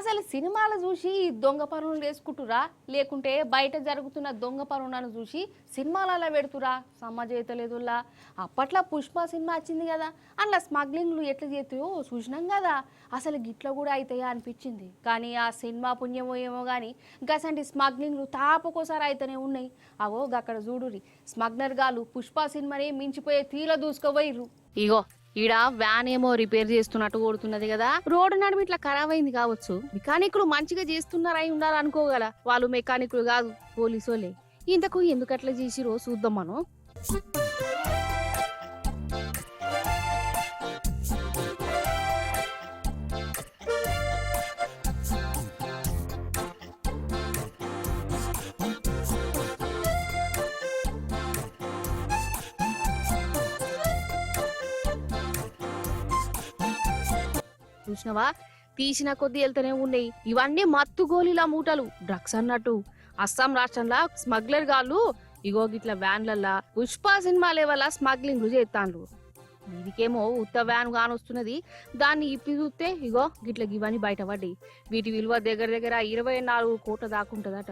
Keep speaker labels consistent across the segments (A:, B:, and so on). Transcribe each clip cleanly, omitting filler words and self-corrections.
A: అసలు సినిమాలు చూసి దొంగ పనులు వేసుకుంటురా లేకుంటే బయట జరుగుతున్న దొంగ పనులను చూసి సినిమాలలో పెడుతురా సమాజేతలేదులా. అప్పట్లో పుష్ప సినిమా వచ్చింది కదా, అందులో స్మగ్లింగ్లు ఎట్లా చేస్తాయో చూసినాం కదా. అసలు గిట్ల కూడా అవుతాయా అనిపించింది. కానీ ఆ సినిమా పుణ్యమో ఏమో కానీ గసంటి స్మగ్లింగ్లు తాపకోసారి అయితేనే ఉన్నాయి. అవో అక్కడ చూడురి, స్మగ్లర్ గాలు పుష్ప సినిమాని మించిపోయే తీల దూసుకోపోయిర్రు. ఇగో ఈడ వ్యాన్ ఏమో రిపేర్ చేస్తున్నట్టు కొడుతున్నది కదా, రోడ్డు నడుము ఇట్లా ఖరాబ్ అయింది కావచ్చు. మెకానికులు మంచిగా చేస్తున్నారై ఉండాలనుకోగల, వాళ్ళు మెకానికులు కాదు పోలీసోలే. ఇంతకు ఎందుకు అట్లా చేసిరో చూద్దాం మనం. చూసినవా, తీసిన కొద్ది వెళ్తూనే ఉన్నాయి. ఇవన్నీ మత్తు గోళీల మూటలు, డ్రగ్స్ అన్నట్టు. అస్సాం రాష్ట్రంలో స్మగ్లర్ గాళ్ళు ఇగో గిట్ల వ్యాన్లల్లా పుష్ప సినిమా లెవెల్ స్మగ్లింగ్లు చేస్తాండ్రు. వీటికేమో ఉత్త వ్యాన్ కానొస్తున్నది, దాన్ని ఇప్పి చూస్తే ఇగో గిట్ల ఇవన్నీ బయటపడ్డాయి. వీటి విలువ దగ్గర దగ్గర 24 కోట్ల దాకుంటదట.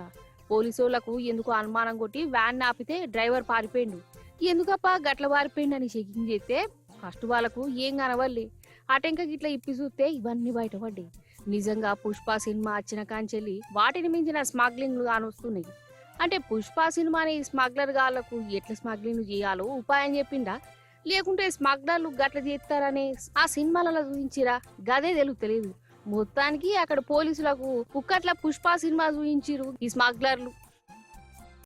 A: పోలీసులకు ఎందుకు అనుమానం కొట్టి వ్యాన్ ఆపితే డ్రైవర్ పారిపోయిండు. ఎందుకప్ప గట్ల పారిపోయిండు అని చెకింగ్ చేస్తే ఫస్ట్ వాళ్ళకు ఏం కనవల్లి. అటెంక గిట్ల ఇప్పి చూస్తే ఇవన్నీ బయటపడ్డాయి. నిజంగా పుష్ప సినిమా వచ్చిన కాంచెల్లి వాటిని మించిన స్మగ్లింగ్లు కానొస్తున్నాయి. అంటే పుష్ప సినిమాని స్మగ్లర్ గాళ్లకు ఎట్లా స్మగ్లింగ్ చేయాలో ఉపాయం చెప్పిండా, లేకుంటే స్మగ్లర్లు గట్ల చేస్తారని ఆ సినిమాలలో చూపించిరా, గదే తెలుగు. మొత్తానికి అక్కడ పోలీసులకు కుక్కట్ల పుష్ప సినిమా చూపించిరు ఈ స్మగ్లర్లు.